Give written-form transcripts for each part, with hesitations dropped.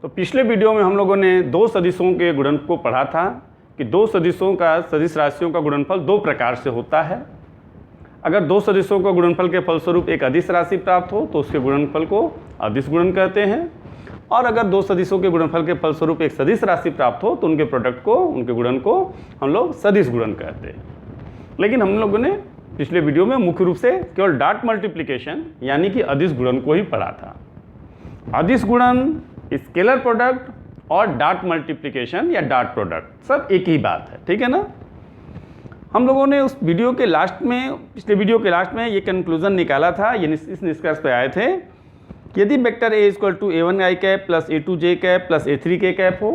तो पिछले वीडियो में हम लोगों ने दो सदिशों के गुणनफल को पढ़ा था कि दो सदिशों का सदिश राशियों का गुणनफल दो प्रकार से होता है। अगर दो सदिशों का गुणनफल के फलस्वरूप एक अदिश राशि प्राप्त हो तो उसके गुणनफल को अदिश गुणन कहते हैं, और अगर दो सदिशों के गुणनफल के फलस्वरूप एक सदिश राशि प्राप्त हो तो उनके प्रोडक्ट को, उनके गुणन को हम लोग सदिश गुणन कहते हैं। लेकिन हम लोगों ने पिछले वीडियो में मुख्य रूप से केवल डॉट मल्टीप्लिकेशन यानी कि अदिश गुणन को ही पढ़ा था। अदिश गुणन, स्केलर प्रोडक्ट और डॉट मल्टीप्लिकेशन या डॉट प्रोडक्ट सब एक ही बात है, ठीक है ना। हम लोगों ने उस वीडियो के लास्ट में, पिछले वीडियो के लास्ट में ये कंक्लूजन निकाला था, ये इस निष्कर्ष पे आए थे कि यदि vector A equal to a1 i cap plus a2 j cap plus a3 k cap हो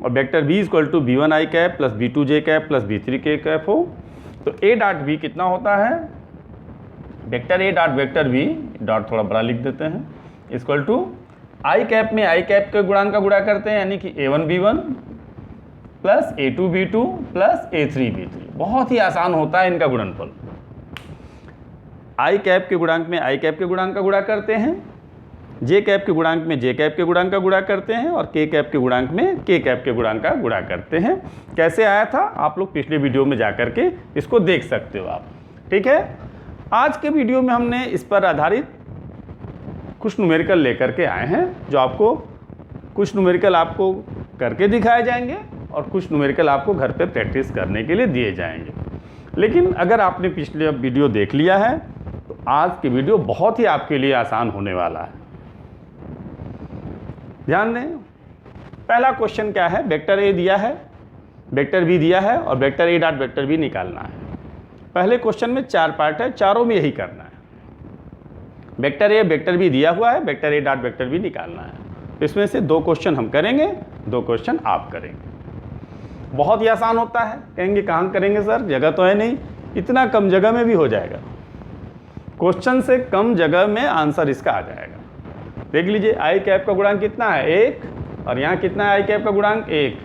और vector b equal to b1 i cap plus b2 j cap plus b3 k cap हो तो a डॉट b कितना होता है, vector a dot vector b, dot थोड़ा बड़ा लिख देते हैं, इक्वल टू i कैप में i कैप के गुणांक का गुणा करते हैं यानी कि a1 b1 plus a2 b2 plus a3 b3। बहुत ही आसान होता है इनका गुणनफल। i कैप के गुणांक में i कैप के गुणांक का गुणा करते हैं, j कैप के गुणांक में j कैप के गुणांक का गुणा करते हैं और k कैप के गुणांक में k कैप के गुणांक का गुणा करते हैं। कैसे आया था आप लोग पिछले वीडियो में जा करके इसको देख सकते हो आप, ठीक है। आज के वीडियो में हमने इस पर आधारित कुछ न्यूमेरिकल लेकर के आए हैं, जो आपको कुछ न्यूमेरिकल आपको करके दिखाए जाएंगे और कुछ न्यूमेरिकल आपको घर पे प्रैक्टिस करने के लिए दिए जाएंगे। लेकिन अगर आपने पिछले वीडियो देख लिया है तो आज की वीडियो बहुत ही आपके लिए आसान होने वाला है। ध्यान दें, पहला क्वेश्चन क्या है, वेक्टर ए दिया है, वेक्टर बी दिया है और vector A dot vector B निकालना है। पहले क्वेश्चन में 4 पार्ट है, चारों में यही करना है। वेक्टर ए वेक्टर बी दिया हुआ है, vector A dot vector B निकालना है। इसमें से 2 क्वेश्चन हम करेंगे, 2 क्वेश्चन आप करेंगे। बहुत ही आसान होता है। कहेंगे कहाँ करेंगे सर, जगह तो है नहीं। इतना कम जगह में भी हो जाएगा, क्वेश्चन से कम जगह में आंसर इसका आ जाएगा। देख लीजिए, आई कैप का गुणांक कितना है 1 और यहाँ कितना है आई कैप का गुणांक 1,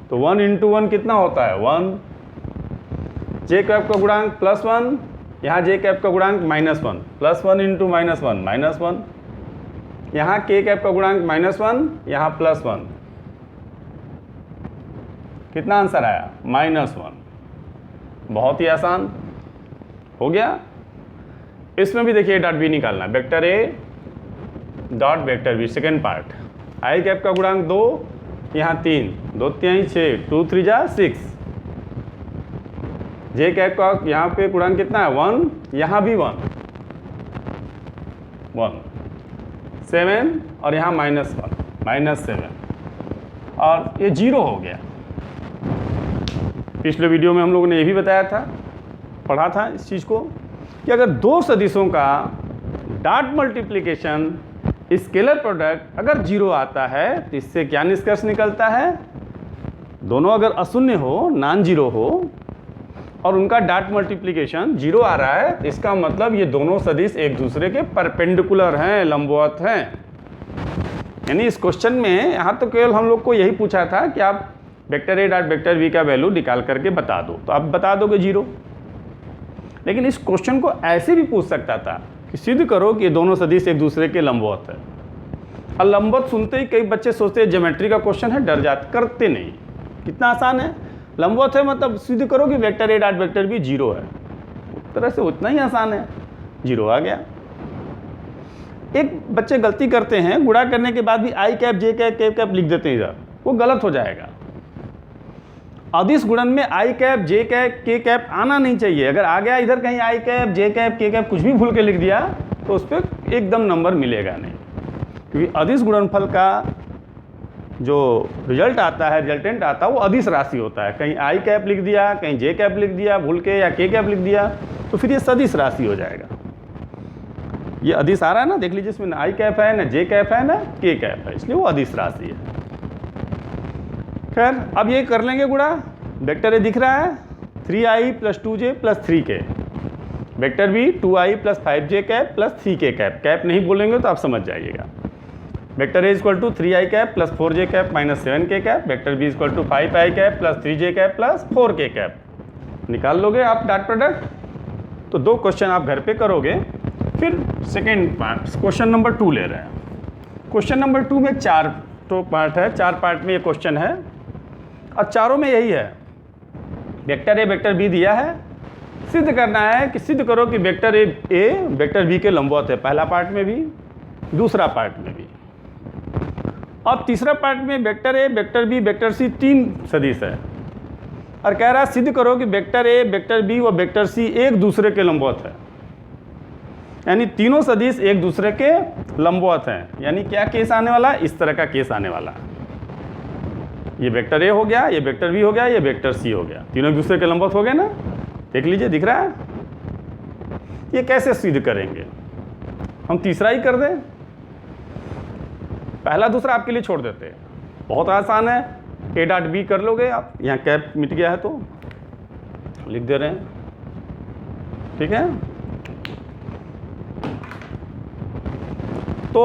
तो 1 इंटू 1 कितना होता है 1। जे कैप का गुणांक +1, यहाँ जे कैप का गुणांक -1, +1 इंटू -1 -1। यहाँ के कैप का गुणांक -1, यहाँ +1, कितना आंसर आया -1। बहुत ही आसान हो गया। इसमें भी देखिए डॉट बी निकालना, vector A dot vector B second part. I cap का गुणांक 2, यहाँ 3, 2 3 6, 2 3 जा 6। जे कैप का यहाँ पे गुणांक कितना है 1, यहाँ भी 1 7 और यहाँ -1 -7 और ये 0 हो गया। पिछले वीडियो में हम लोगों ने ये भी बताया था, पढ़ा था इस चीज़ को कि अगर दो सदिशों का डॉट मल्टीप्लिकेशन स्केलर प्रोडक्ट अगर 0 आता है तो इससे क्या निष्कर्ष निकलता है, दोनों अगर अशून्य हो, नॉन जीरो हो और उनका डॉट मल्टीप्लिकेशन 0 आ रहा है तो इसका मतलब ये दोनों सदिश एक दूसरे के परपेंडिकुलर हैं, लंबवत हैं। यानी इस क्वेश्चन में यहाँ तो केवल हम लोग को यही पूछा था कि आप vector A dot vector B का वैल्यू निकाल करके बता दो, तो आप बता दोगे 0। लेकिन इस क्वेश्चन को ऐसे भी पूछ सकता था कि सिद्ध करो कि ये दोनों सदिश एक दूसरे के लंबवत है। और लंबवत सुनते ही कई बच्चे सोचते हैं ज्योमेट्री का क्वेश्चन है, डर जाते, करते नहीं। कितना आसान है, लंबवत है मतलब सिद्ध करो कि vector A dot vector B 0 है। एक तरह से उतना ही आसान है, 0 आ गया। एक बच्चे गलती करते हैं, गुणा करने के बाद भी आई कैप जे कैप के कैप लिख देते हैं इधर, वो गलत हो जाएगा। अदिश गुणन में आई कैप जे कैप के कैप आना नहीं चाहिए। अगर आ गया इधर कहीं आई कैप जे कैप के कैप कुछ भी भूल के लिख दिया तो उस पर एकदम नंबर मिलेगा नहीं, क्योंकि अदिश गुणनफल का जो रिजल्ट आता है, रिजल्टेंट आता है, वो अदिश राशि होता है। कहीं आई कैप लिख दिया, कहीं जे कैप लिख दिया भूल के, या के कैप लिख दिया तो फिर ये सदिश राशि हो जाएगा। ये अदिश आ रहा है ना, देख लीजिए, इसमें ना आई कैप है, ना जे कैप है, ना के कैप है, इसलिए वो अदिश राशि है। खैर, अब ये कर लेंगे गुणा। वेक्टर ए दिख रहा है 3i + 2j + 3k, vector B 2i + 5j cap + 3k cap. Cap नहीं बोलेंगे तो आप समझ जाइएगा। Vector A equal to 3i cap + 4j cap - 7k cap, vector B equal to 5i cap + 3j cap + 4k cap. निकाल लोगे आप dot product, तो 2 क्वेश्चन आप घर पे करोगे। फिर सेकेंड पार्ट, क्वेश्चन नंबर 2 ले रहे हैं। क्वेश्चन नंबर 2 में 4 तो पार्ट है, 4 पार्ट में ये क्वेश्चन है और चारों में यही है, वेक्टर ए वेक्टर बी दिया है, सिद्ध करना है कि सिद्ध करो कि वेक्टर ए वेक्टर बी के लंबवत है, पहला पार्ट में भी दूसरा पार्ट में भी। अब तीसरा पार्ट में vector A vector B vector C 3 सदिश है और कह रहा है सिद्ध करो कि वेक्टर ए वेक्टर बी व वेक्टर सी एक दूसरे के लंबवत है, यानी तीनों सदिश एक दूसरे के लंबवत हैं। यानी क्या केस आने वाला है, इस तरह का केस आने वाला है। ये वेक्टर ए हो गया, ये वेक्टर बी हो गया, ये वेक्टर सी हो गया, तीनों एक दूसरे के लंबवत हो गए ना। देख लीजिए, दिख रहा है। ये कैसे सिद्ध करेंगे, हम तीसरा ही कर दें, पहला दूसरा आपके लिए छोड़ देते हैं, बहुत आसान है। ए डॉट बी कर लोगे आप, यहाँ कैप मिट गया है तो लिख दे रहे हैं, ठीक है। तो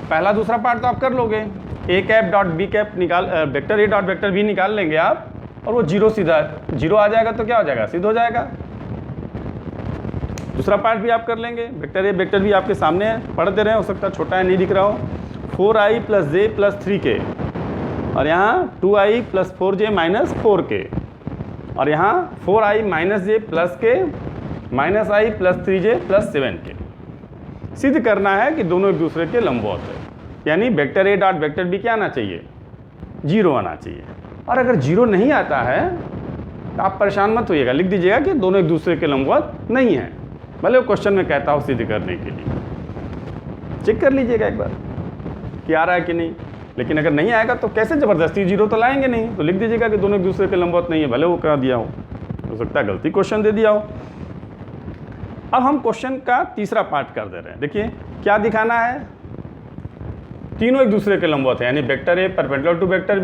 पहला दूसरा पार्ट तो आप कर लोगे, A cap dot B cap निकाल, vector A dot vector B निकाल लेंगे आप और वो जीरो सीधा जीरो आ जाएगा तो क्या हो जाएगा, सिद्ध हो जाएगा। दूसरा पार्ट भी आप कर लेंगे, वेक्टर ए वेक्टर बी आपके सामने है, पढ़ दे रहे हैं, हो सकता है छोटा है नहीं दिख रहा हो। 4i प्लस जे प्लस 3k और यहाँ 2i plus 4j minus 4k और यहाँ 4i माइनस जे प्लस के minus i plus 3j plus 7k। सिद्ध करना है कि दोनों एक दूसरे के लंबवत है, यानी vector A dot vector B क्या आना चाहिए, 0 आना चाहिए। और अगर 0 नहीं आता है तो आप परेशान मत होइएगा, लिख दीजिएगा कि दोनों एक दूसरे के लंबवत नहीं है, भले वो क्वेश्चन में कहता हो सिद्ध करने के लिए। चेक कर लीजिएगा एक बार कि आ रहा है कि नहीं। लेकिन अगर नहीं आएगा तो कैसे ज़बरदस्ती 0 तो लाएंगे नहीं, तो लिख दीजिएगा कि दोनों एक दूसरे के लंबवत नहीं है, भले वो कह दिया हो सकता है गलती क्वेश्चन दे दिया हो। अब हम क्वेश्चन का तीसरा पार्ट कर दे रहे हैं। देखिए क्या दिखाना है, तीनों एक दूसरे के लंबवत है, यानी vector A perpendicular to vector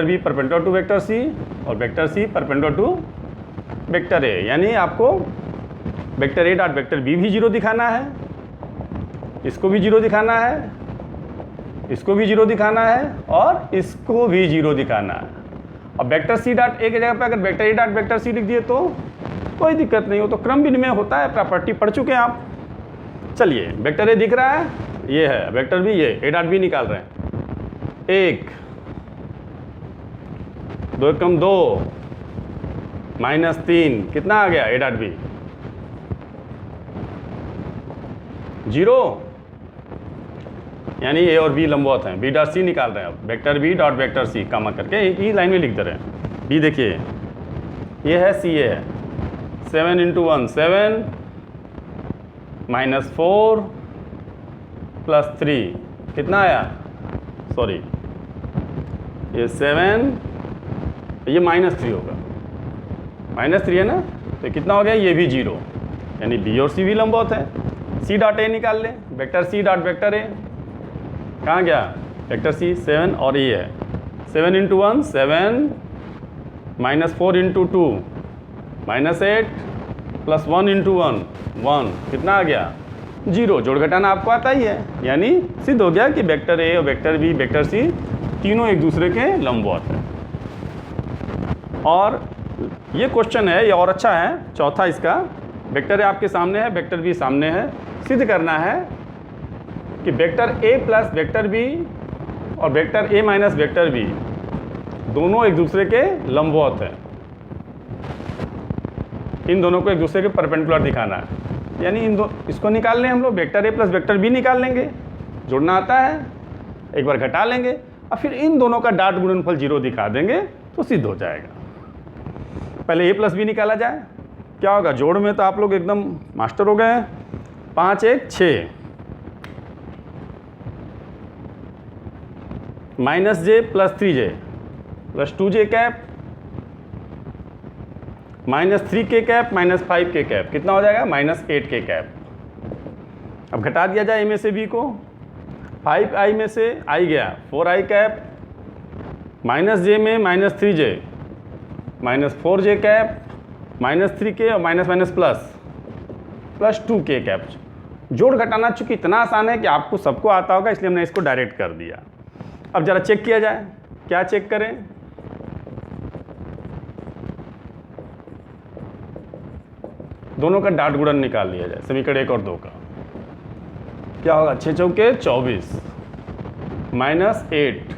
B perpendicular to vector C और vector C perpendicular to vector A. यानी आपको vector A dot vector B भी 0 दिखाना है, इसको भी 0 दिखाना है, इसको भी 0 दिखाना है और इसको भी 0 दिखाना है। अब वेक्टर सी डॉट ए की जगह पर अगर vector A dot vector C लिख दिए तो कोई दिक्कत नहीं हो, तो क्रम विनिमय होता है, प्रॉपर्टी पढ़ चुके हैं आप। चलिए वेक्टर ए दिख रहा है, ये है वेक्टर बी, ये ए डॉट बी निकाल रहे हैं। 1 2 एकम 2 माइनस 3 कितना आ गया, ए डॉट बी 0, यानी ए और बी लंबवत हैं। बी डॉट सी निकाल रहे हैं, अब vector B dot vector C comma करके एक ही लाइन में लिख दे रहे हैं। बी देखिए ये है, सी ए है, 7 इंटू 1 7 माइनस 4 प्लस 3 कितना आया, सॉरी ये 7, ये माइनस 3 होगा, माइनस 3 है ना, तो कितना हो गया, ये भी 0, यानी बी और सी भी लंबवत है। सी डॉट ए निकाल लें, vector C dot vector A कहाँ गया, वेक्टर सी 7 और ये है 7 into 1 7 minus 4 into 2 minus 8 plus 1 into 1 1 कितना आ गया, 0। जोड़ घटाना आपको आता ही है, यानी सिद्ध हो गया कि वेक्टर ए और वेक्टर बी वेक्टर सी तीनों एक दूसरे के लंबवत है। और ये क्वेश्चन है, ये और अच्छा है, चौथा इसका, वेक्टर ए आपके सामने है, वेक्टर बी सामने है, सिद्ध करना है कि vector A plus vector B और vector A minus vector B दोनों एक दूसरे के लंबवत हैं। इन दोनों को एक दूसरे के परपेंडिकुलर दिखाना है, यानी इसको निकाल लें हम लोग, vector A plus vector B निकाल लेंगे, जोड़ना आता है, एक बार घटा लेंगे और फिर इन दोनों का डॉट गुणनफल 0 दिखा देंगे तो सिद्ध हो जाएगा। पहले ए प्लस बी निकाला जाए, क्या होगा, जोड़ में तो आप लोग एकदम मास्टर हो गए हैं। 5 1 6 minus J plus 3j plus 2j cap minus 3k cap minus 5k cap कितना हो जाएगा, माइनस 8k कैप। अब घटा दिया जाए ए में से बी को, 5i में से i गया 4i कैप माइनस जे में minus 3j minus 4j cap minus 3k और minus minus plus 2k cap. जोड़ घटाना चूंकि इतना आसान है कि आपको सबको आता होगा, इसलिए हमने इसको डायरेक्ट कर दिया। अब ज़रा चेक किया जाए, क्या चेक करें, दोनों का डॉट गुणन निकाल लिया जाए, समीकरण 1 और 2 का। क्या होगा, 6 चौके 24 -8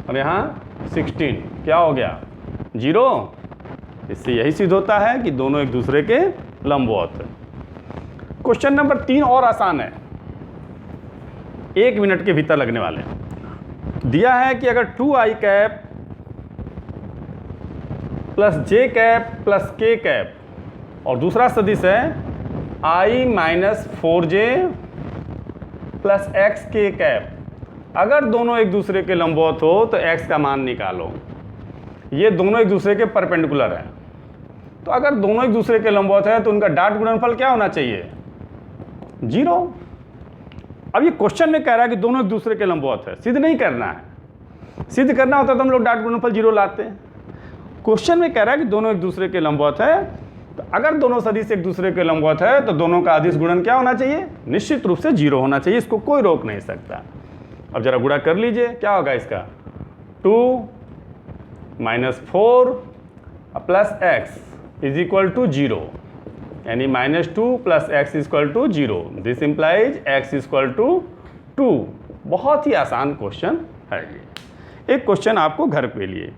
और यहाँ 16, क्या हो गया 0। इससे यही सिद्ध होता है कि दोनों एक दूसरे के लंबवत हैं। क्वेश्चन नंबर 3 और आसान है, 1 मिनट के भीतर लगने वाले हैं। दिया है कि अगर 2i cap plus J cap plus K cap और दूसरा सदिश है i minus 4j plus x के कैप, अगर दोनों एक दूसरे के लंबवत हो तो x का मान निकालो। ये दोनों एक दूसरे के परपेंडिकुलर हैं, तो अगर दोनों एक दूसरे के लंबवत है तो उनका डॉट गुणनफल क्या होना चाहिए 0। अब ये क्वेश्चन में कह रहा है कि दोनों एक दूसरे के लंबवत है, सिद्ध नहीं करना है। सिद्ध करना होता तो हम लोग डॉट गुणनफल 0 लाते हैं। क्वेश्चन में कह रहा है कि दोनों एक दूसरे के लंबवत है, तो अगर दोनों सदिश एक दूसरे के लंबवत है तो दोनों का अदिश गुणन क्या होना चाहिए, निश्चित रूप से 0 होना चाहिए, इसको कोई रोक नहीं सकता। अब जरा गुणा कर लीजिए, क्या होगा इसका 2 minus 4 plus X is equal to 0, यानी -2 plus X is equal to 0। This implies X is equal to 2। बहुत ही आसान क्वेश्चन है ये। एक क्वेश्चन आपको घर पे लिए,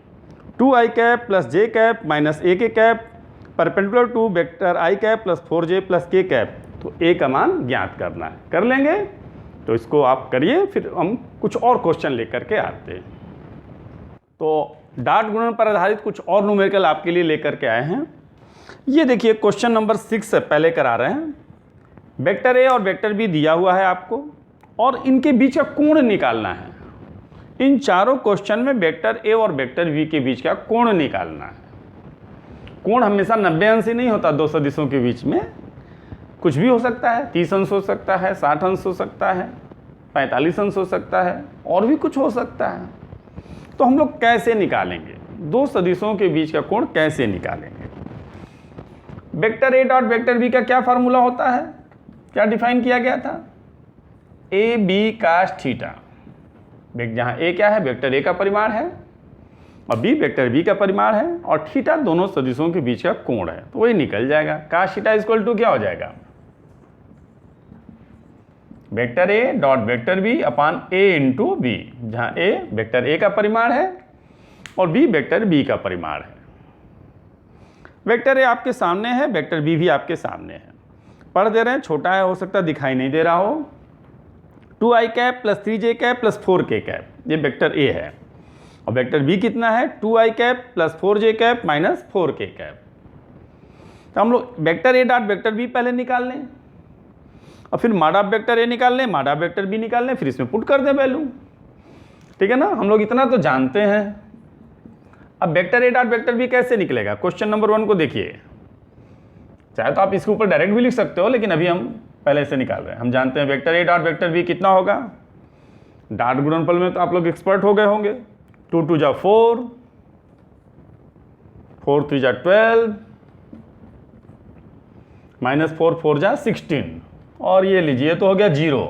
2i cap plus J cap minus A K cap perpendicular to vector i cap plus 4j plus K cap, तो a का मान ज्ञात करना है। कर लेंगे तो इसको आप करिए, फिर हम कुछ और क्वेश्चन लेकर के आते हैं। तो डॉट गुणन पर आधारित कुछ और न्यूमेरिकल आपके लिए लेकर के आए हैं। ये देखिए क्वेश्चन नंबर 6 से पहले करा रहे हैं। वेक्टर ए और वेक्टर बी दिया हुआ है आपको और इनके बीच का कोण निकालना है। इन चारों क्वेश्चन में वेक्टर ए और वेक्टर बी के बीच का कोण निकालना है। कोण हमेशा 90 अंश ही नहीं होता, दो सदिशों के बीच में कुछ भी हो सकता है, 30 अंश हो सकता है, 60 अंश हो सकता है, 45 अंश हो सकता है, और भी कुछ हो सकता है। तो हम लोग कैसे निकालेंगे, दो सदिशों के बीच का कोण कैसे निकालेंगे। Vector A dot vector B का क्या फार्मूला होता है, क्या डिफाइन किया गया था, ए बी कास थीटा। जहाँ ए क्या है, वेक्टर ए का परिमाण है और बी वेक्टर बी का परिमाण है और थीटा दोनों सदिशों के बीच का कोण है, तो वही निकल जाएगा। कास थीटा इक्वल टू क्या हो जाएगा, vector A dot vector B upon A into B, जहाँ ए वेक्टर ए का परिमाण है और बी वेक्टर बी का परिमाण है। वेक्टर ए आपके सामने है, वेक्टर बी भी आपके सामने है। पढ़ दे रहे हैं, छोटा है, हो सकता है दिखाई नहीं दे रहा हो। 2i cap plus 3j cap plus 4k cap, ये वेक्टर ए है और वेक्टर बी कितना है 2i cap plus 4j cap minus 4k cap. तो हम लोग vector A dot vector B पहले निकाल लें और फिर माडा वेक्टर ए निकाल लें, माडा वेक्टर बी निकाल लें, फिर इसमें पुट कर दें वैल्यू। ठीक है ना, हम लोग इतना तो जानते हैं। अब vector A dot vector B कैसे निकलेगा, क्वेश्चन नंबर 1 को देखिए। चाहे तो आप इसके ऊपर डायरेक्ट भी लिख सकते हो, लेकिन अभी हम पहले से निकाल रहे हैं। हम जानते हैं vector A dot vector B कितना होगा, डॉट गुणनफल में तो आप लोग एक्सपर्ट हो गए होंगे। 2 2 जा 4, 4 3 जा 12, माइनस 4 4 जा 16, और ये लीजिए तो हो गया 0।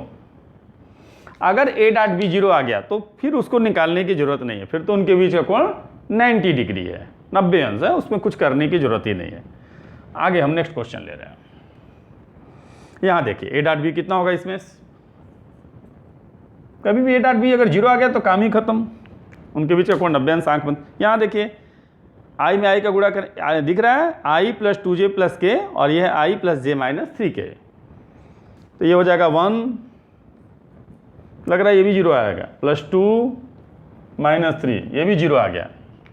अगर ए डॉट बी 0 आ गया तो फिर उसको निकालने की जरूरत नहीं है, फिर तो उनके बीच का कोण 90 डिग्री है, 90 अंश है, उसमें कुछ करने की जरूरत ही नहीं है। आगे हम नेक्स्ट क्वेश्चन ले रहे हैं। यहाँ देखिए ए डॉट बी कितना होगा, इसमें कभी भी ए डॉट बी अगर 0 आ गया तो काम ही खत्म, उनके बीच का कोण 90 अंश, आंख बंद। यहाँ देखिए आई में आई का गुणा कर दिख रहा है, आई प्लस 2j प्लस के, और यह है आई प्लस जे माइनस 3k, तो ये हो जाएगा 1, लग रहा है ये भी 0 आएगा, प्लस 2 माइनस 3, ये भी 0 आ गया,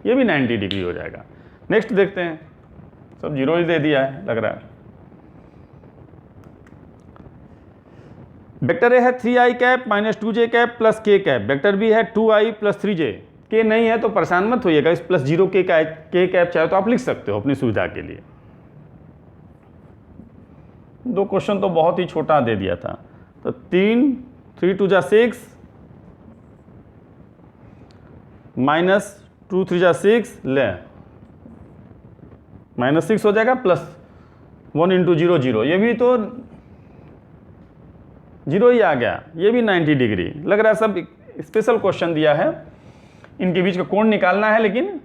ये भी 90 डिग्री हो जाएगा। नेक्स्ट देखते हैं, सब 0 ही दे दिया है लग रहा है। वेक्टर ए है 3i cap minus 2j cap plus k cap, vector B है 2i प्लस 3j, के नहीं है तो परेशान मत होइएगा, इस प्लस 0 k कैप चाहे तो आप लिख सकते हो अपनी सुविधा के लिए। दो क्वेश्चन तो बहुत ही छोटा दे दिया था, तो 3 2 जा 6 माइनस 2 3 जा 6 ले, माइनस 6 हो जाएगा, प्लस 1 इंटू 0 0, ये भी तो 0 ही आ गया, ये भी 90 डिग्री लग रहा है। सब स्पेशल क्वेश्चन दिया है, इनके बीच का कोण निकालना है, लेकिन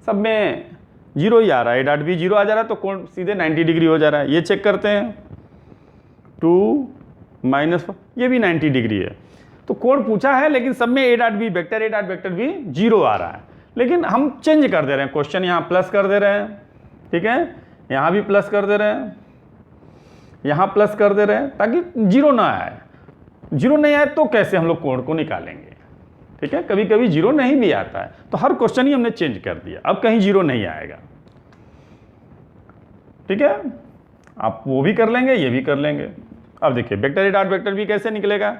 सब में 0 ही आ रहा है। ए डॉट बी 0 आ जा रहा है तो कोण सीधे 90 डिग्री हो जा रहा है। ये चेक करते हैं, 2 माइनस, ये भी 90 डिग्री है। तो कोड पूछा है लेकिन सब में a dot B vector B 0 आ रहा है, लेकिन हम चेंज कर दे रहे हैं, क्वेश्चन यहाँ प्लस कर दे रहे हैं, ठीक है, यहाँ भी प्लस कर दे रहे हैं, यहाँ प्लस कर दे रहे हैं ताकि 0 ना आए। 0 नहीं आए तो कैसे हम लोग कोड को निकालेंगे, ठीक है, कभी कभी 0 नहीं भी आता है, तो हर क्वेश्चन ही हमने चेंज कर दिया, अब कहीं 0 नहीं आएगा, ठीक है। आप वो भी कर लेंगे, ये भी कर लेंगे। अब देखिए vector A dot vector B कैसे निकलेगा,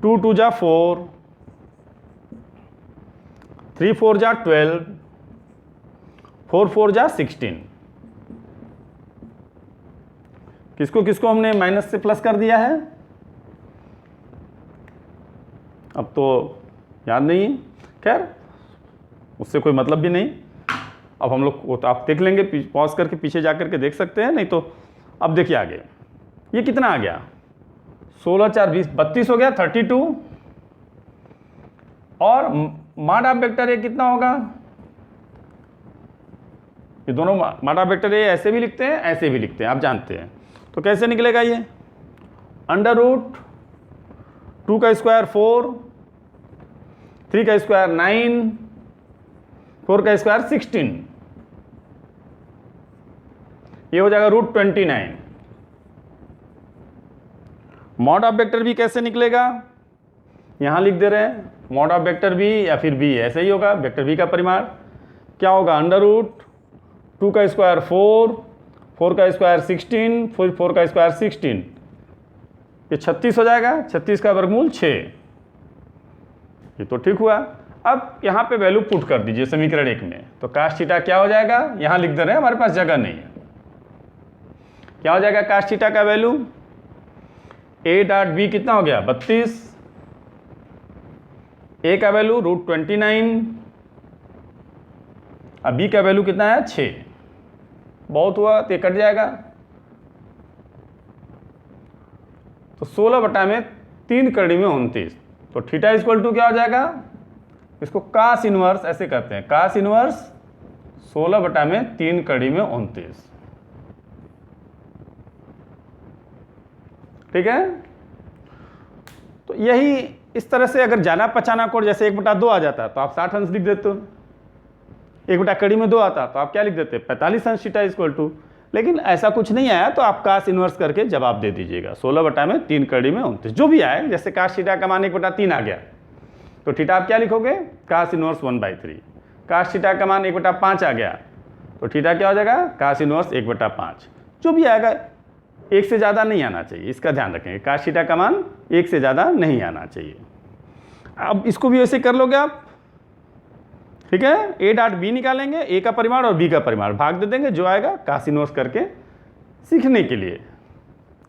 2 2 जा 4, 3 4 जा 12, 4 4 जा 16। किसको किसको हमने माइनस से प्लस कर दिया है, अब तो याद नहीं, खैर उससे कोई मतलब भी नहीं। अब हम लोग वो तो आप देख लेंगे, पॉज करके पीछे जा करके देख सकते हैं, नहीं तो अब देखिए आगे ये कितना आ गया, 16 4 20 32 हो गया, 32। और मॉड ऑफ वेक्टर ए कितना होगा, ये दोनों मॉड ऑफ वेक्टर ए ऐसे भी लिखते हैं ऐसे भी लिखते हैं, आप जानते हैं, तो कैसे निकलेगा ये, अंडर रूट 2 का स्क्वायर 4, 3 का स्क्वायर 9, 4 का स्क्वायर 16, ये हो जाएगा root 29। Mod of vector B कैसे निकलेगा, यहां लिख दे रहे हैं मॉड ऑफ वेक्टर बी या फिर बी ऐसे ही होगा, वेक्टर बी का परिमाण क्या होगा, अंडर रूट 2 का स्क्वायर 4, 4 का स्क्वायर 16, 4 का स्क्वायर 16, ये 36 हो जाएगा, 36 का वर्गमूल 6, ये तो ठीक हुआ। अब यहाँ पे वैल्यू पुट कर दीजिए समीकरण 1 में, तो काश थीटा क्या हो जाएगा, यहाँ लिख दे रहे हैं, हमारे पास जगह नहीं है, क्या हो जाएगा काश थीटा का वैल्यू, ए डॉट बी कितना हो गया 32, ए का वैल्यू रूट 29, अब बी का वैल्यू कितना है 6, बहुत हुआ तो ये कट जाएगा, तो 16 बटा में 3 कड़ी में 29, तो थीटा इक्वल टू क्या हो जाएगा, इसको कास इनवर्स ऐसे कहते हैं, कास इनवर्स 16 बटा में 3 कड़ी में 29, ठीक है। तो यही इस तरह से अगर जाना पहचाना कोड जैसे 1/2 आ जाता तो आप 60 अंश लिख देते हो, 1 कड़ी में 2 आता तो आप क्या लिख देते 45 अंश थीटा इक्वल टू, लेकिन ऐसा कुछ नहीं आया तो आप कास इनवर्स करके जवाब दे दीजिएगा, 16 बटा में 3 कड़ी में 29 जो भी आए, जैसे कास थीटा का मान 1/3 आ गया तो थीटा आप क्या लिखोगे, कास इनवर्स 1/3, कास थीटा का मान 1/5 आ गया तो थीटा क्या हो जाएगा, कास इनवर्स 1/5, जो भी आएगा 1 से ज़्यादा नहीं आना चाहिए, इसका ध्यान रखेंगे, कास थीटा का मान 1 से ज़्यादा नहीं आना चाहिए। अब इसको भी ऐसे कर लोगे आप, ठीक है, ए डॉट बी निकालेंगे, ए का परिमाण और बी का परिमाण भाग दे देंगे, जो आएगा कास इनवर्स करके सीखने के लिए,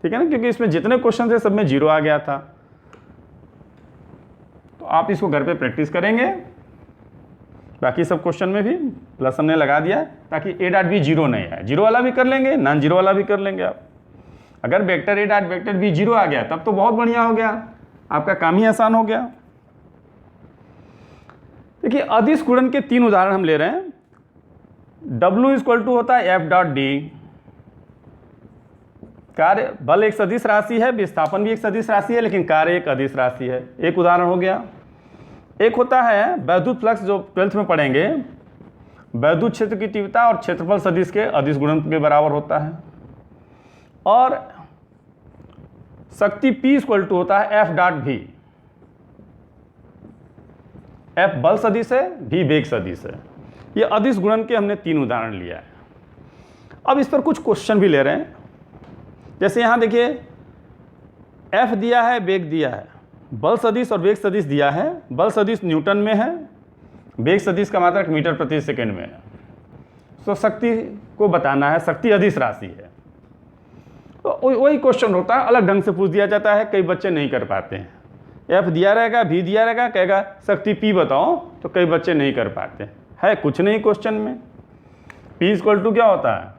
ठीक है ना, क्योंकि इसमें जितने क्वेश्चन थे सब में 0 आ गया था, तो आप इसको घर पे प्रैक्टिस करेंगे, बाकी सब क्वेश्चन में भी प्लस हमने लगा दिया ताकि ए डॉट बी 0 नहीं आए, 0 वाला भी कर लेंगे, नॉन 0 वाला भी कर लेंगे आप। अगर vector A dot vector B 0 आ गया तब तो बहुत बढ़िया हो गया, आपका काम ही आसान हो गया। देखिए अदिश गुणन के 3 उदाहरण हम ले रहे हैं, W इक्वल टू होता है एफ डॉट डी, कार्य बल एक सदिश राशि है, विस्थापन भी एक सदिश राशि है, लेकिन कार्य एक अदिश राशि है, एक उदाहरण हो गया। एक होता है वैद्युत फ्लक्स, जो 12th में पढ़ेंगे, वैद्युत क्षेत्र की तीव्रता और क्षेत्रफल सदिश के अदिश गुणन के बराबर होता है, और शक्ति P इक्वल टू होता है एफ डॉट भी, एफ बल सदिश है, भी वेग सदिश है। ये अदिश गुणन के हमने 3 उदाहरण लिया है। अब इस पर कुछ क्वेश्चन भी ले रहे हैं, जैसे यहाँ देखिए एफ दिया है, वेग दिया है, बल सदिश और वेग सदिश दिया है, बल सदिश न्यूटन में है, वेग सदिश का मात्रक मीटर प्रति सेकेंड में है, तो शक्ति को बताना है, शक्ति अदिश राशि है। तो वही क्वेश्चन होता है, अलग ढंग से पूछ दिया जाता है, कई बच्चे नहीं कर पाते हैं, एफ दिया रहेगा, भी दिया रहेगा, कहेगा शक्ति पी बताओ, तो कई बच्चे नहीं कर पाते है, कुछ नहीं क्वेश्चन में, पी इक्वल टू क्या होता है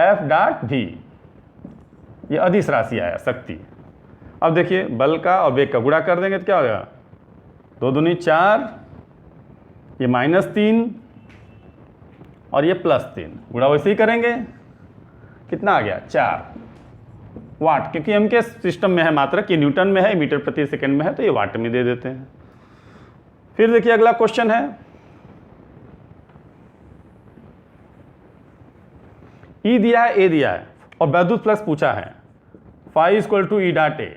एफ डॉट भी, ये अदिश राशि आया शक्ति। अब देखिए बल का और वेग का गुणा कर देंगे तो क्या हो जाएगा, 2 दूनी 4, ये -3 और ये +3, गुणा वैसे ही करेंगे, कितना आ गया 4, वाट, क्योंकि हम के सिस्टम में है मात्रक, ये न्यूटन में है, मीटर प्रति सेकंड में है, तो ये वाट में दे देते हैं। फिर देखिए अगला क्वेश्चन है, ई दिया है, ए दिया है और वैद्युत फ्लक्स पूछा है, phi equal to E dot A.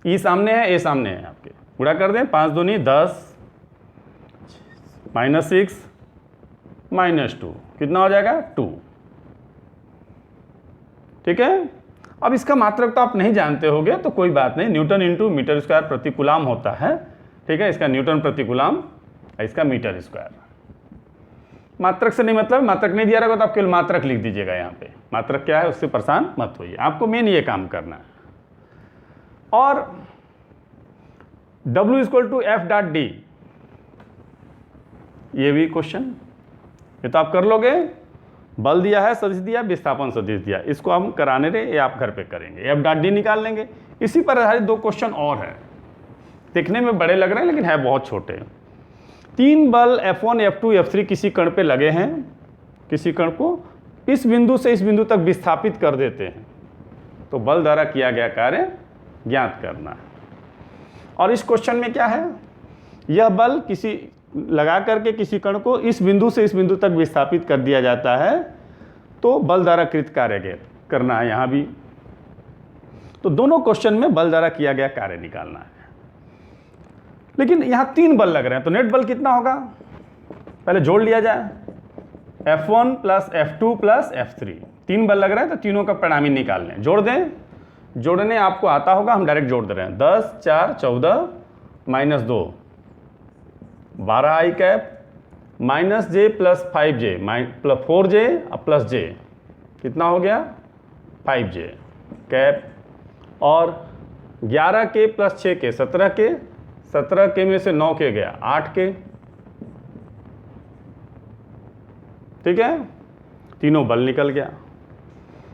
E सामने है, ए सामने है, आपके गुणा कर दें, 5 दूनी 10 -6 -2 कितना हो जाएगा 2। ठीक है, अब इसका मात्रक तो आप नहीं जानते होगे तो कोई बात नहीं, न्यूटन इंटू मीटर स्क्वायर प्रति कूलाम होता है। ठीक है, इसका न्यूटन प्रति कूलाम, इसका मीटर स्क्वायर। मात्रक से नहीं मतलब, मात्रक नहीं दिया रहेगा तो आप केवल मात्रक लिख दीजिएगा यहाँ पे, मात्रक क्या है उससे परेशान मत होइए, आपको मेन ये काम करना है। और W equal to F dot D, ये भी क्वेश्चन, ये तो आप कर लोगे। बल दिया है, सदिश दिया, विस्थापन सदिश दिया, इसको हम कराने रहे, ये आप घर पे करेंगे, एफ डॉट डी निकाल लेंगे। इसी पर आधारित 2 क्वेश्चन और है, दिखने में बड़े लग रहे हैं लेकिन है बहुत छोटे। 3 बल F1 F2 F3 किसी कण पे लगे हैं, किसी कण को इस बिंदु से इस बिंदु तक विस्थापित कर देते हैं, तो बल द्वारा किया गया कार्य ज्ञात करना है। और इस क्वेश्चन में क्या है, यह बल किसी लगा करके किसी कण को इस बिंदु से इस बिंदु तक विस्थापित कर दिया जाता है, तो बल द्वारा कृत कार्य करना है यहाँ भी। तो दोनों क्वेश्चन में बल द्वारा किया गया कार्य निकालना है, लेकिन यहाँ 3 बल लग रहे हैं, तो नेट बल कितना होगा पहले जोड़ लिया जाए, F1 plus F2 plus F3, 3 बल लग रहे हैं तो तीनों का परिणामी निकाल लें, जोड़ दें। जोड़ने आपको आता होगा, हम डायरेक्ट जोड़ दे रहे हैं, 10 4 14 -2 12 I cap -j plus 5j plus 4j plus j कितना हो गया 5j कैप, और 11 के प्लस 6 के 17 के, 17 के में से 9 के गया 8 के। ठीक है, तीनों बल निकल गया।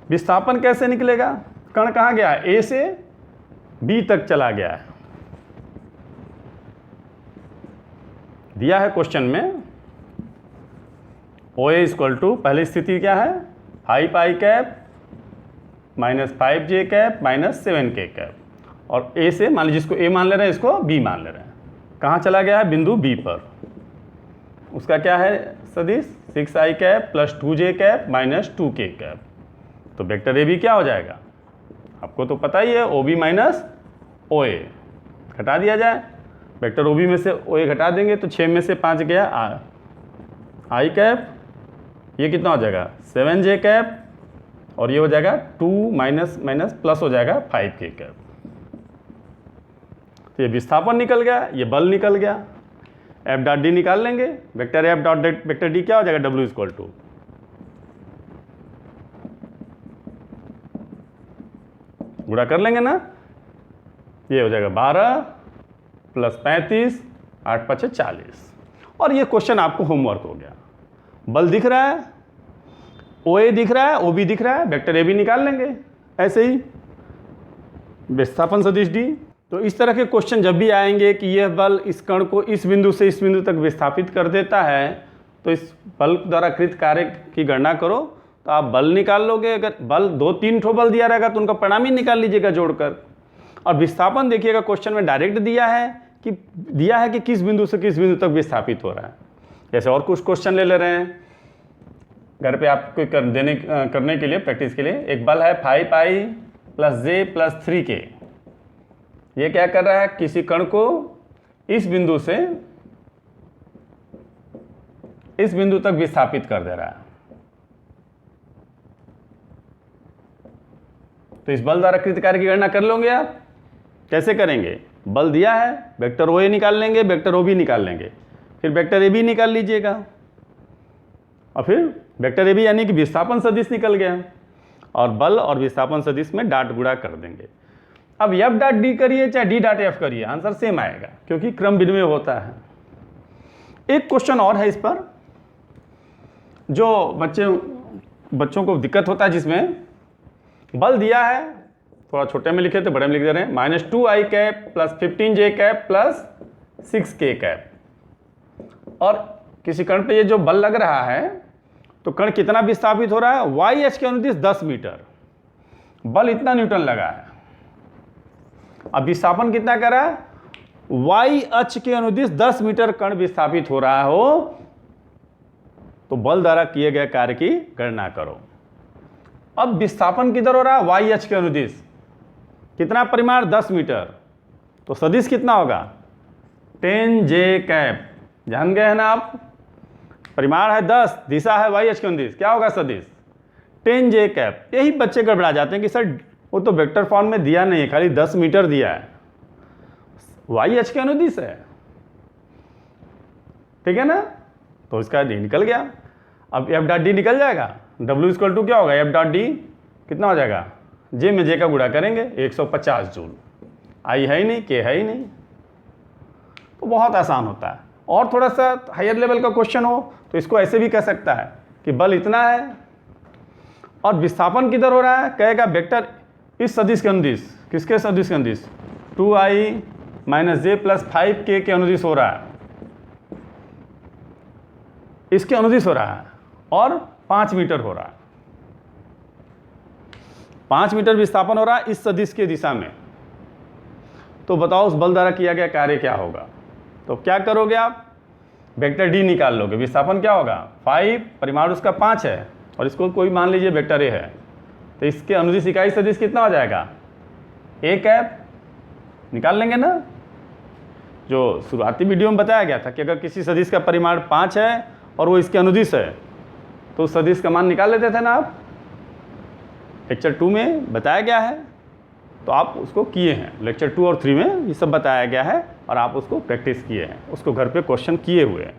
विस्थापन कैसे निकलेगा, कण कहाँ गया, ए से बी तक चला गया है, दिया है क्वेश्चन में। OA इक्वल टू पहली स्थिति क्या है, 5 आई cap -5j cap -7k cap, और ए से मान लीजिए, जिसको ए मान ले रहे हैं इसको बी मान ले रहे हैं, कहाँ चला गया है बिंदु बी पर, उसका क्या है सदिश 6 I cap plus 2j cap -2k cap, तो वेक्टर ए बी क्या हो जाएगा, आपको तो पता ही है, OB माइनस OA घटा दिया जाए, वेक्टर OB में से OA घटा देंगे तो 6 में से 5 गया आई कैप, ये कितना हो जाएगा 7j कैप, और ये हो जाएगा 2 माइनस माइनस प्लस हो जाएगा 5k कैप। तो ये विस्थापन निकल गया, ये बल निकल गया। एफ डॉट डी निकाल लेंगे, vector F dot vector D क्या हो जाएगा, W इक्वल टू गुणा कर लेंगे ना, ये हो जाएगा 12 प्लस 35 8 5 40। और ये क्वेश्चन आपको होमवर्क हो गया। बल दिख रहा है, OA दिख रहा है, OB दिख रहा है, वेक्टर ए भी निकाल लेंगे ऐसे ही, विस्थापन सदिश डी। तो इस तरह के क्वेश्चन जब भी आएंगे कि यह बल इस कण को इस बिंदु से इस बिंदु तक विस्थापित कर देता है, तो इस बल द्वारा कृत कार्य की गणना करो, तो आप बल निकाल लोगे। अगर बल 2-3 ठो बल दिया रहेगा तो उनका परिणाम ही निकाल लीजिएगा जोड़कर। और विस्थापन देखिएगा क्वेश्चन में डायरेक्ट दिया है कि किस बिंदु से किस बिंदु तक विस्थापित हो रहा है। जैसे और कुछ क्वेश्चन ले रहे हैं घर पे आपको करने के लिए, प्रैक्टिस के लिए। एक बल है 5 आई प्लस जे प्लस 3k, ये क्या कर रहा है, किसी कण को इस बिंदु से इस बिंदु तक विस्थापित कर दे रहा है। तो इस बल द्वारा कृत कार्य की गणना कर लोगे आप। कैसे करेंगे, बल दिया है, वेक्टर OA निकाल लेंगे, वेक्टर OB निकाल लेंगे, फिर वेक्टर AB निकाल लीजिएगा, और फिर वेक्टर AB यानी कि विस्थापन सदिश निकल गया, और बल और विस्थापन सदिश में डॉट गुणा कर देंगे। अब F डॉट D करिए चाहे D डॉट F करिए, आंसर सेम आएगा, क्योंकि क्रम विनिमय होता है। एक क्वेश्चन और है इस पर, जो बच्चों को दिक्कत होता है, जिसमें बल दिया है, थोड़ा छोटे में लिखे थे, बड़े में लिख दे रहे हैं, -2 I cap plus 15j cap plus 6k cap. और किसी कण पे ये जो बल लग रहा है तो कण कितना विस्थापित हो रहा है, वाई अक्ष के अनुदिश 10 मीटर, बल इतना न्यूटन लगा है। अब विस्थापन कितना कर रहा है, वाई अक्ष के अनुदिश 10 मीटर कण विस्थापित हो रहा हो तो बल द्वारा किए गए कार्य की गणना करो। अब विस्थापन किधर हो रहा है, वाई अक्ष के अनुदिश, कितना परिमाण 10 मीटर, तो सदिश कितना होगा 10 जे कैप, जान गए हैं ना आप, परिमाण है 10, दिशा है वाई अक्ष के अनुदिश, क्या होगा सदिश 10 जे कैप। यही बच्चे गड़बड़ा जाते हैं कि सर वो तो वेक्टर फॉर्म में दिया नहीं है, खाली 10 मीटर दिया है, वाई अक्ष के अनुदिश है, ठीक है ना, तो इसका डी निकल गया। अब एफ डॉट डी निकल जाएगा, डब्ल्यू इक्वल टू क्या होगा, एफ डॉट डी कितना हो जाएगा, जे में जे का गुणा करेंगे 150 जूल, आई है ही नहीं, के है ही नहीं, तो बहुत आसान होता है। और थोड़ा सा हायर लेवल का क्वेश्चन हो तो इसको ऐसे भी कह सकता है कि बल इतना है और विस्थापन किधर हो रहा है, कहेगा वेक्टर इस सदिश के अनुदिश, किसके सदिश के अनुदिश 2i minus J plus 5k के अनुदिश हो रहा है, इसके अनुदिश हो रहा है और 5 मीटर हो रहा है, 5 मीटर विस्थापन हो रहा है इस सदिश के दिशा में। तो बताओ उस बल द्वारा किया गया कार्य क्या होगा। तो क्या करोगे आप, वेक्टर डी निकाल लोगे, विस्थापन क्या होगा 5, परिमाण उसका 5 है और इसको कोई मान लीजिए वेक्टर ए है, तो इसके अनुदिश इकाई सदिश कितना हो जाएगा ए कैप, निकाल लेंगे ना। जो शुरुआती वीडियो में बताया गया था कि अगर किसी सदिश का परिमाण 5 है और वो इसके अनुदिश है तो उस सदिश का मान निकाल लेते थे ना आप, लेक्चर 2 में बताया गया है, तो आप उसको किए हैं, लेक्चर 2 और 3 में ये सब बताया गया है और आप उसको प्रैक्टिस किए हैं, उसको घर पे क्वेश्चन किए हुए हैं।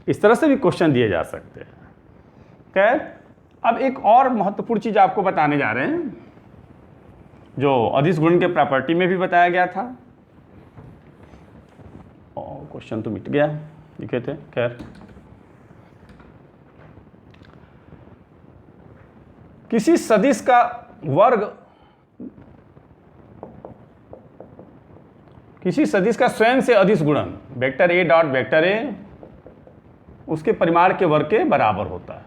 इस तरह से भी क्वेश्चन दिए जा सकते हैं। खैर, अब एक और महत्वपूर्ण चीज़ आपको बताने जा रहे हैं जो अदिश गुणन के प्रॉपर्टी में भी बताया गया था, और क्वेश्चन तो मिट गया लिखे थे। खैर, किसी सदिश का वर्ग, किसी सदिश का स्वयं से अदिश गुणन वेक्टर ए डॉट वेक्टर ए उसके परिमाण के वर्ग के बराबर होता है,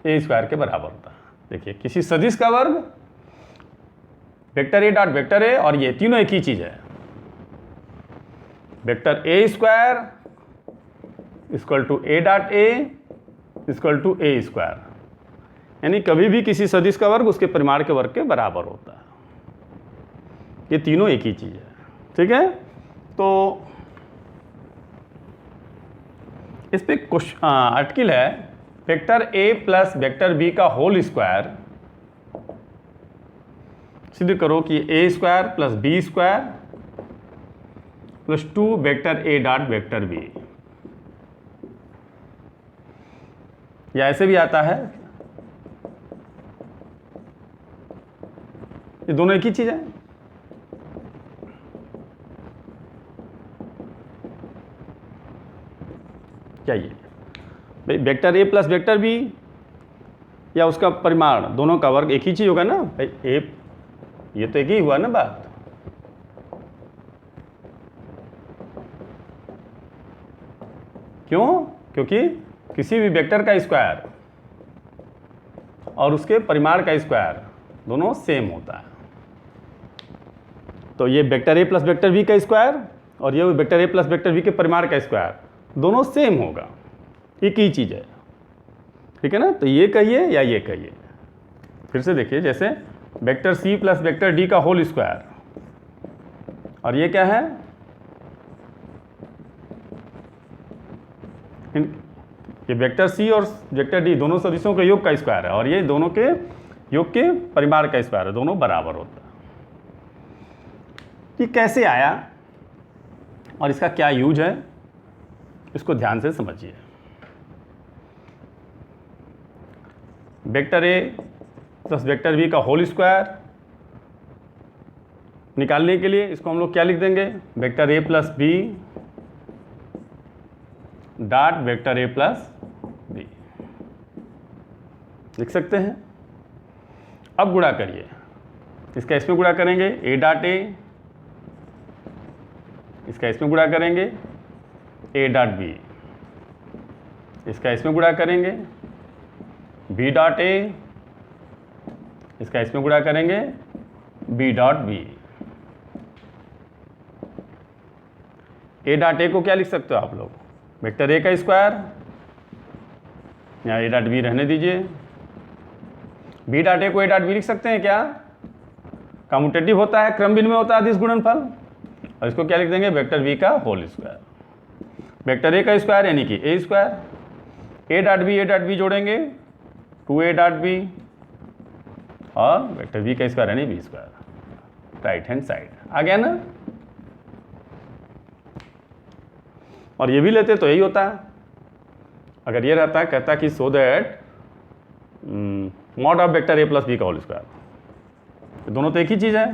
ए स्क्वायर के बराबर होता है। देखिए, किसी सदिश का वर्ग vector A dot vector A, और ये तीनों एक ही चीज है, vector A square equal to A dot A equal to A square, यानी कभी भी किसी सदिश का वर्ग उसके परिमाण के वर्ग के बराबर होता है। ये तीनों एक ही चीज है, ठीक है। तो इस पे आर्टिकल है vector A plus vector B का होल स्क्वायर, सिद्ध करो कि A square plus B square plus 2 vector A dot vector B, या ऐसे भी आता है, ये दोनों एक ही चीज है। क्या ये भाई vector A plus vector B या उसका परिमाण दोनों का वर्ग एक ही चीज होगा ना भाई, ए ये तो एक ही हुआ ना बात। क्यों, क्योंकि किसी भी वेक्टर का स्क्वायर और उसके परिमाण का स्क्वायर दोनों सेम होता है। तो ये vector A plus vector B का स्क्वायर और ये vector A plus vector B के परिमाण का स्क्वायर दोनों सेम होगा, एक ही चीज़ है, ठीक है ना। तो ये कहिए या ये कहिए, फिर से देखिए, जैसे vector C plus vector D का होल स्क्वायर, और ये क्या है, ये वेक्टर सी और वेक्टर डी दोनों सदिशों के योग का स्क्वायर है और ये दोनों के योग के परिमाण का स्क्वायर है, दोनों बराबर होता है। ये कैसे आया और इसका क्या यूज है, इसको ध्यान से समझिए। Vector A plus vector B का होल स्क्वायर निकालने के लिए इसको हम लोग क्या लिख देंगे, vector A plus B dot vector A plus B लिख सकते हैं। अब गुणा करिए, इसका इसमें गुणा करेंगे ए डॉट ए, इसका इसमें गुणा करेंगे ए डॉट बी, इसका इसमें गुणा करेंगे, बी डॉट ए, इसका इसमें गुणा करेंगे, B dot B. A dot A को क्या लिख सकते हो आप लोग, वेक्टर ए का स्क्वायर, यहाँ ए डॉट बी रहने दीजिए। बी डॉट ए को ए डॉट बी लिख सकते हैं क्या, कम्यूटेटिव होता है, क्रम भिन्न में होता है अदिश गुणनफल, और इसको क्या लिख देंगे, वेक्टर बी का होल स्क्वायर। वेक्टर ए का स्क्वायर यानी कि A square, A dot B जोड़ेंगे 2a डॉट बी, और वेक्टर बी का स्क्वायर यानी B square, right hand side आ गया ना। और ये भी लेते तो यही होता है, अगर ये रहता कहता कि so that mod of vector A plus B का होल स्क्वायर, तो दोनों तो एक ही चीज़ है,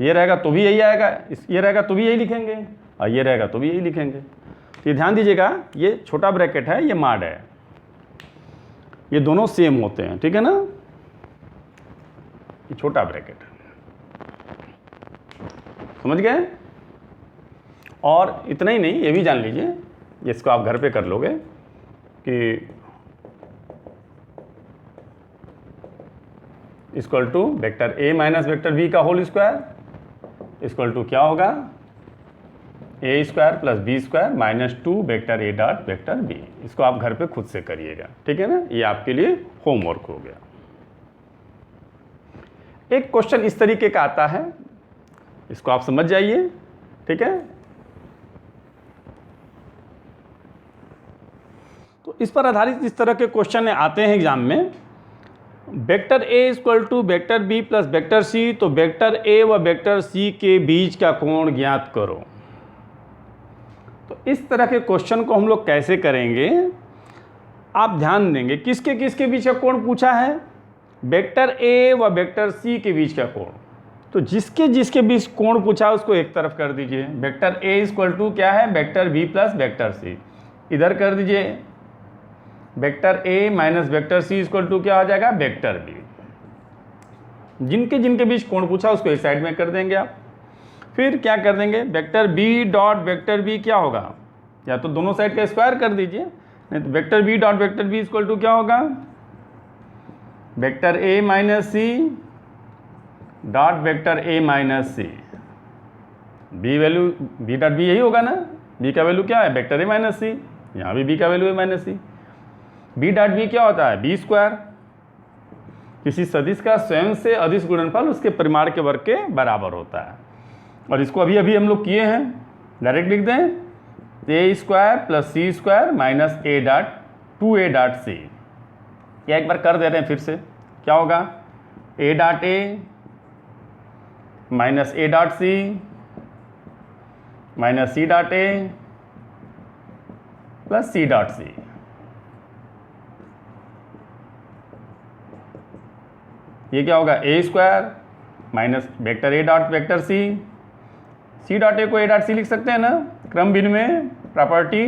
ये रहेगा तो भी यही आएगा, ये रहेगा तो भी यही लिखेंगे, और ये रहेगा तो भी यही लिखेंगे। तो ये ध्यान दीजिएगा, ये छोटा ब्रैकेट है, ये मॉड है, ये दोनों सेम होते हैं, ठीक है ना, ये छोटा ब्रैकेट है, समझ गए। और इतना ही नहीं, ये भी जान लीजिए, इसको आप घर पे कर लोगे कि equal to vector A minus vector B का होल स्क्वायर इक्वल टू क्या होगा, A square plus B square minus 2 vector A dot vector B. इसको आप घर पे खुद से करिएगा, ठीक है ना, ये आपके लिए होमवर्क हो गया। एक क्वेश्चन इस तरीके का आता है, इसको आप समझ जाइए, ठीक है। तो इस पर आधारित इस तरह के क्वेश्चन आते हैं एग्जाम में, vector A equal to vector B plus vector C, तो वेक्टर ए व वेक्टर सी के बीच का कोण ज्ञात करो। तो इस तरह के क्वेश्चन को हम लोग कैसे करेंगे, आप ध्यान देंगे, किसके किसके बीच का कोण पूछा है, वेक्टर ए व वेक्टर सी के बीच का कोण। तो जिसके जिसके बीच कोण पूछा उसको एक तरफ कर दीजिए, वेक्टर ए इक्वल टू क्या है, vector B plus vector C, इधर कर दीजिए, vector A minus vector C equal to क्या हो जाएगा, वेक्टर बी। जिनके जिनके बीच कोण पूछा उसको एक साइड में कर देंगे आप। फिर क्या कर देंगे, vector B dot vector B क्या होगा, या तो दोनों साइड का स्क्वायर कर दीजिए, नहीं तो vector B dot vector B equal to क्या होगा, vector A minus C dot vector A minus C. B value B dot B यही होगा ना, बी का वैल्यू क्या है, वेक्टर ए माइनस सी, यहाँ भी बी का वैल्यू ए minus C. B dot B क्या होता है, बी स्क्वायर, किसी सदिश का स्वयं से अदिश गुणनफल उसके परिमाण के वर्ग के बराबर होता है। और इसको अभी अभी हम लोग किए हैं, डायरेक्ट लिख दें, A square plus C square minus A dot 2a dot C. या एक बार कर दे रहे हैं फिर से, क्या होगा, A dot A minus A dot C minus C dot A plus C dot C. ये क्या होगा, A square minus vector A dot vector C, C dot A को ए डॉट सी लिख सकते हैं ना, क्रम भिन्न में प्रॉपर्टी,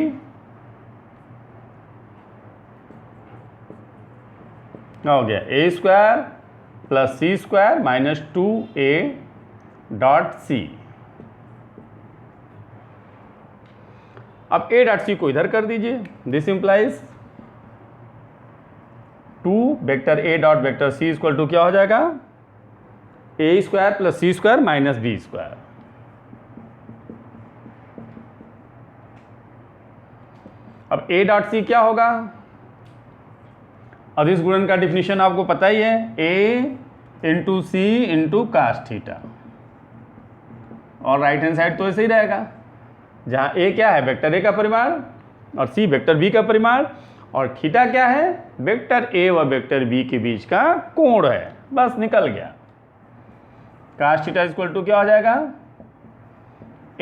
क्या हो गया, A square plus C square minus 2a dot C. अब ए डॉट सी को इधर कर दीजिए, this implies 2 vector A dot vector C equal to क्या हो जाएगा, A square plus C square minus B square. अब ए डॉट सी क्या होगा, अदिश गुणन का डिफिनीशन आपको पता ही है, ए इंटू सी इंटू कास थीटा, और राइट हैंड साइड तो ऐसे ही रहेगा, जहाँ ए क्या है, वेक्टर ए का परिमाण, और सी वेक्टर बी का परिमाण, और थीटा क्या है, वेक्टर ए व वेक्टर बी के बीच का कोण है, बस निकल गया। कास थीटा इक्वल टू क्या हो जाएगा,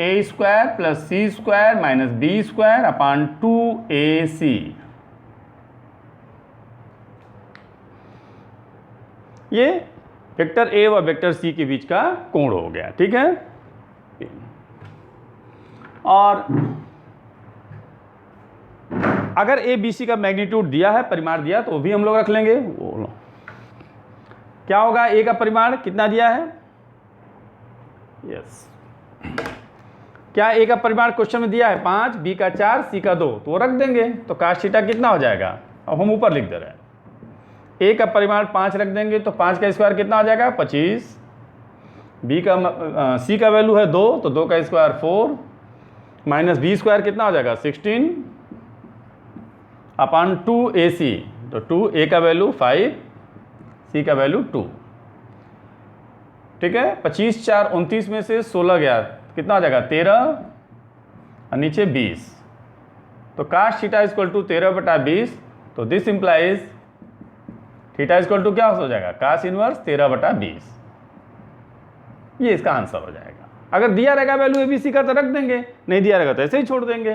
A square plus C square minus B square upon 2ac। ये वेक्टर ए व वेक्टर सी के बीच का कोण हो गया, ठीक है। और अगर ए बी सी का मैग्नीट्यूड दिया है, परिमाण दिया, तो भी हम लोग रख लेंगे। वो क्या होगा, ए का परिमाण कितना दिया है, यस क्या ए का परिमाण क्वेश्चन में दिया है 5, बी का 4, सी का 2, तो वो रख देंगे। तो cos थीटा कितना हो जाएगा, अब हम ऊपर लिख दे रहे हैं। ए का परिमाण 5 रख देंगे तो 5 का स्क्वायर कितना हो जाएगा 25, बी का सी का वैल्यू है 2 तो 2 का स्क्वायर 4 माइनस बी स्क्वायर कितना हो जाएगा 16 अपॉन 2ac, तो 2a का वैल्यू 5, सी का वैल्यू 2। ठीक है, 25 4 29 में से 16 गया, कितना हो जाएगा 13 और नीचे 20, तो cos थीटा इक्वल टू 13/20, तो this implies theta equal to क्या हो जाएगा cos इनवर्स 13/20। ये इसका आंसर हो जाएगा। अगर दिया रहेगा वैल्यू ए बी सी का तो रख देंगे, नहीं दिया रहेगा तो ऐसे ही छोड़ देंगे।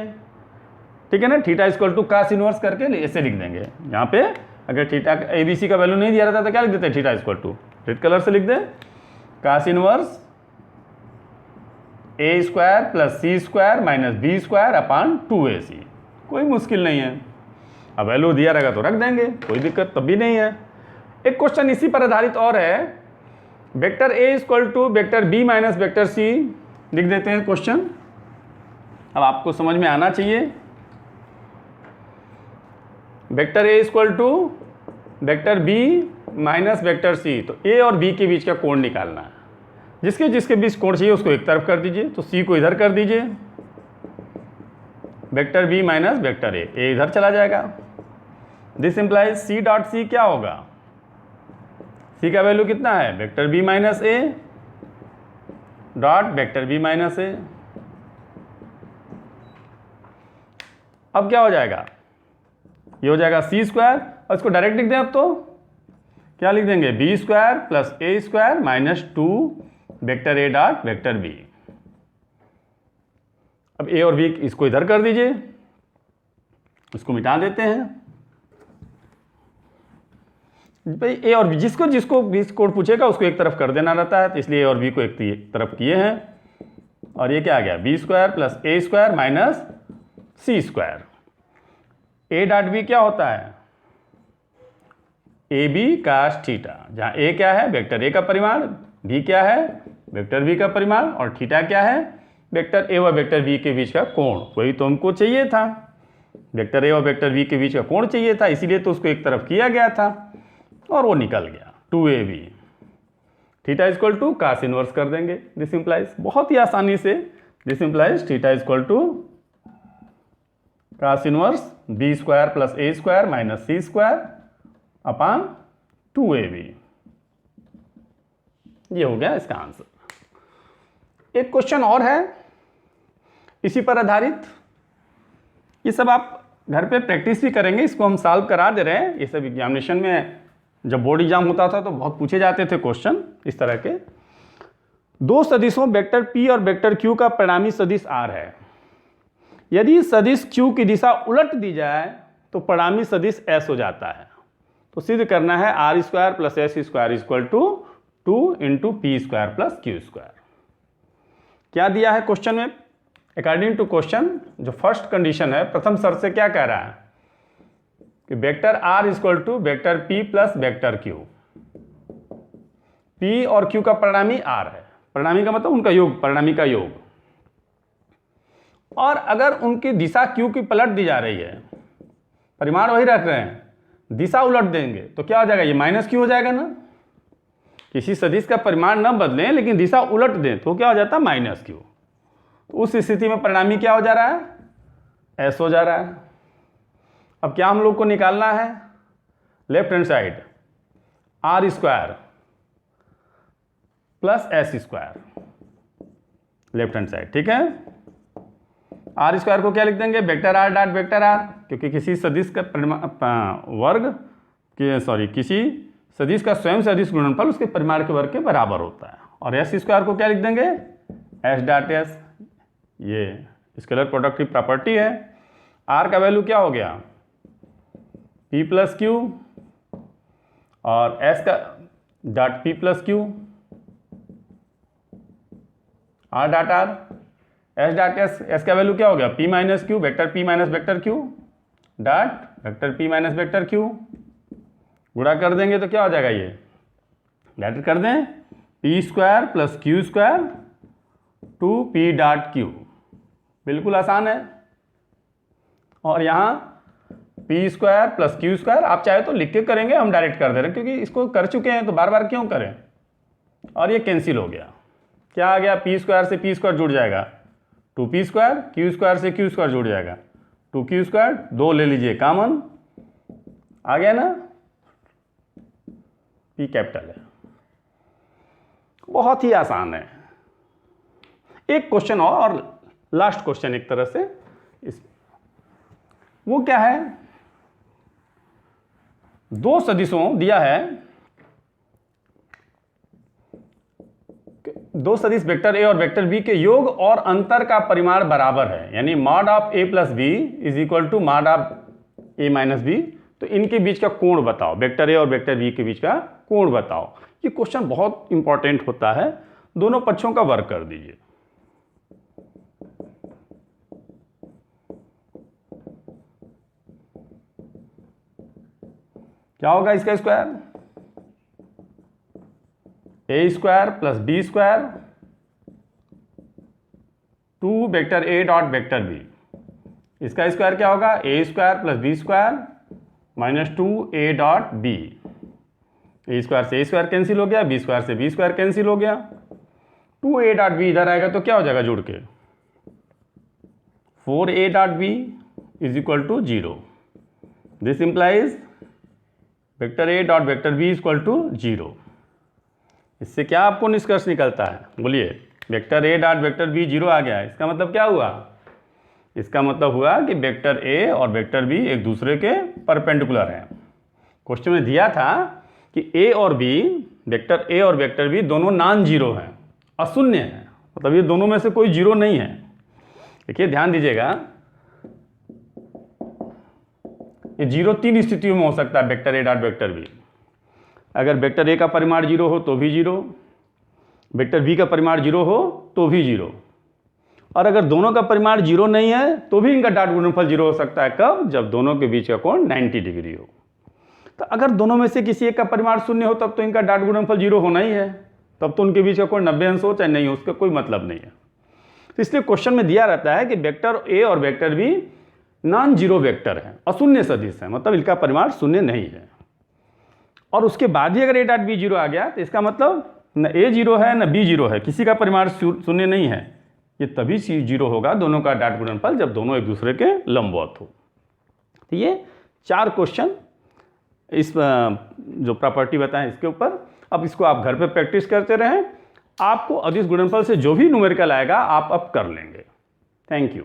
ठीक है ना, theta equal to cos inverse करके ऐसे लिख देंगे। यहाँ पे अगर थीटा ए बी सी का वैल्यू नहीं दिया रहता तो क्या लिख देते हैं, theta equal to red colour से लिख दें cos inverse A square plus C square minus B square upon 2ac। कोई मुश्किल नहीं है, अब वैल्यू दिया रहेगा तो रख देंगे, कोई दिक्कत तब भी नहीं है। एक क्वेश्चन इसी पर आधारित और है, vector A equal to vector B minus vector C लिख देते हैं क्वेश्चन। अब आपको समझ में आना चाहिए। Vector A equal to vector B minus vector C, तो ए और बी के बीच का कोण निकालना है। जिसके जिसके बीच कोण चाहिए उसको एक तरफ कर दीजिए, तो सी को इधर कर दीजिए, vector B minus vector A इधर चला जाएगा। This implies C dot C क्या होगा, सी का वैल्यू कितना है vector B minus A dot vector B minus A. अब क्या हो जाएगा, ये हो जाएगा सी स्क्वायर, और इसको डायरेक्ट लिख दें। अब तो क्या लिख देंगे, B square plus A square minus 2 vector A dot vector B. अब ए और बी इसको इधर कर दीजिए, इसको मिटा देते हैं। भाई ए और बी जिसको जिसको बीस कोड पूछेगा उसको एक तरफ कर देना रहता है, तो इसलिए ए और बी को एक तरफ किए हैं। और ये क्या आ गया, B square plus A square minus C square. A dot B क्या होता है, ए बी कास थीटा, जहाँ ए क्या है वेक्टर ए का परिमाण, बी क्या है वेक्टर बी का परिमाण, और थीटा क्या है वेक्टर ए व वेक्टर बी के बीच का कोण। वही तो हमको चाहिए था, वेक्टर ए और वेक्टर बी के बीच का कोण चाहिए था, इसीलिए तो उसको एक तरफ किया गया था और वो निकल गया 2ab। Theta equal to cos inverse कर देंगे। दिस इंप्लाइज बहुत ही आसानी से, this implies theta equal to cos inverse B square plus A square minus C square upon 2ab। ये हो गया इसका आंसर। एक क्वेश्चन और है इसी पर आधारित, ये सब आप घर पे प्रैक्टिस भी करेंगे, इसको हम सॉल्व करा दे रहे हैं। ये सब एग्जामिनेशन में जब बोर्ड एग्जाम होता था तो बहुत पूछे जाते थे क्वेश्चन इस तरह के। दो सदिशों वेक्टर p और वेक्टर q का परिणामी सदिश r है। यदि सदिश q की दिशा उलट दी जाए तो परिणामी सदिश s हो जाता है। तो सिद्ध करना है r square plus S square equal to 2 into P square plus Q square. क्या दिया है क्वेश्चन में, अकॉर्डिंग टू क्वेश्चन जो फर्स्ट कंडीशन है, प्रथम शर्त से क्या कह रहा है कि vector r equal to vector p plus vector q। p और q का परिणामी r है, परिणामी का मतलब उनका योग, परिणामी का योग। और अगर उनकी दिशा q की पलट दी जा रही है, परिमाण वही रख रहे हैं, दिशा उलट देंगे तो क्या हो जाएगा, ये माइनस q हो जाएगा ना। किसी सदिश का परिमाण न बदलें लेकिन दिशा उलट दें तो क्या हो जाता है माइनस q। तो उस स्थिति में परिणामी क्या हो जा रहा है, s हो जा रहा है। अब क्या हम लोग को निकालना है, left hand side r square plus S square, left hand side. ठीक है, आर स्क्वायर को क्या लिख देंगे, vector R dot vector R, क्योंकि किसी सदिश का वर्ग किसी सदिश का स्वयं सदिश गुणनफल उसके परिमाण के वर्ग के बराबर होता है। और एस स्क्वायर को क्या लिख देंगे, एस डॉट एस, ये स्केलर प्रोडक्ट की प्रॉपर्टी है। आर का वैल्यू क्या हो गया, पी प्लस क्यू, और एस का dot P plus Q, R dot are, S dot S, S का वैल्यू क्या हो गया, P minus Q, vector P minus vector Q dot vector P minus vector Q. गुणा कर देंगे तो क्या हो जाएगा, ये डायरेक्ट कर दें, P square plus Q square 2p dot Q. बिल्कुल आसान है। और यहाँ P square plus Q square, आप चाहे तो लिख के करेंगे, हम डायरेक्ट कर दे रहे हैं क्योंकि इसको कर चुके हैं तो बार बार क्यों करें। और ये कैंसिल हो गया, क्या आ गया, पी स्क्वायर से पी स्क्वायर जुड़ जाएगा, 2p स्क्वायर, क्यू स्क्वायर से क्यू स्क्वायर जुड़ जाएगा, 2q स्क्वायर, 2 ले लीजिए कॉमन, आ गया ना, p कैपिटल है। बहुत ही आसान है। एक क्वेश्चन और लास्ट क्वेश्चन एक तरह से इस, वो क्या है, दो सदिशों दिया है, दो सदिश वेक्टर ए और वेक्टर बी के योग और अंतर का परिमाण बराबर है, यानी mod of A plus B is equal to mod of A minus B. तो इनके बीच का कोण बताओ, वेक्टर ए और वेक्टर बी के बीच का कोण बताओ। ये क्वेश्चन बहुत इंपॉर्टेंट होता है, दोनों पक्षों का वर्क कर दीजिए। क्या होगा इसका square, A square plus B square 2 vector A dot vector B, इसका स्क्वायर क्या होगा, A square plus B square minus 2 A dot B. A square से ए स्क्वायर कैंसिल हो गया, बी स्क्वायर से बी स्क्वायर कैंसिल हो गया, 2 A dot B इधर आएगा तो क्या हो जाएगा जुड़ के, 4 A dot B is equal to 0। This implies vector A dot vector B is equal to 0। इससे क्या आपको निष्कर्ष निकलता है, बोलिए, vector A dot vector B 0 आ गया, इसका मतलब क्या हुआ, इसका मतलब हुआ कि वेक्टर ए और वेक्टर बी एक दूसरे के परपेंडिकुलर हैं। क्वेश्चन में दिया था कि ए और बी, वेक्टर ए और वेक्टर बी दोनों नॉन जीरो हैं, अशून्य हैं, मतलब ये दोनों में से कोई जीरो नहीं है। देखिए ध्यान दीजिएगा, ये जीरो 3 स्थितियों में हो सकता है, vector A dot vector B. अगर वेक्टर ए का परिमाण 0 हो तो भी 0, वेक्टर बी का परिमाण 0 हो तो भी 0, और अगर दोनों का परिमाण 0 नहीं है तो भी इनका डॉट गुणनफल 0 हो सकता है। कब, जब दोनों के बीच का कोण 90 डिग्री हो। तो अगर दोनों में से किसी एक का परिमाण 0 हो तब तो इनका डॉट गुणनफल 0 होना ही है, तब तो उनके बीच का कोण 90 अंश हो चाहे नहीं हो, उसका कोई मतलब नहीं है। तो इसलिए क्वेश्चन में दिया रहता है कि वेक्टर ए और vector B non zero vector है, अशून्य सदिश है, मतलब इनका परिमाण 0 नहीं है। और उसके बाद ही अगर ए डॉट बी 0 आ गया तो इसका मतलब न ए 0 है न बी 0 है, किसी का परिमाण 0 नहीं है, ये तभी 0 होगा दोनों का डॉट गुणनफल जब दोनों एक दूसरे के लंबवत हो। तो ये 4 क्वेश्चन इस जो प्रॉपर्टी बताएं इसके ऊपर, अब इसको आप घर पे प्रैक्टिस करते रहें, आपको अदिश गुणनफल से जो भी न्यूमेरिकल आएगा आप अब कर लेंगे। Thank you.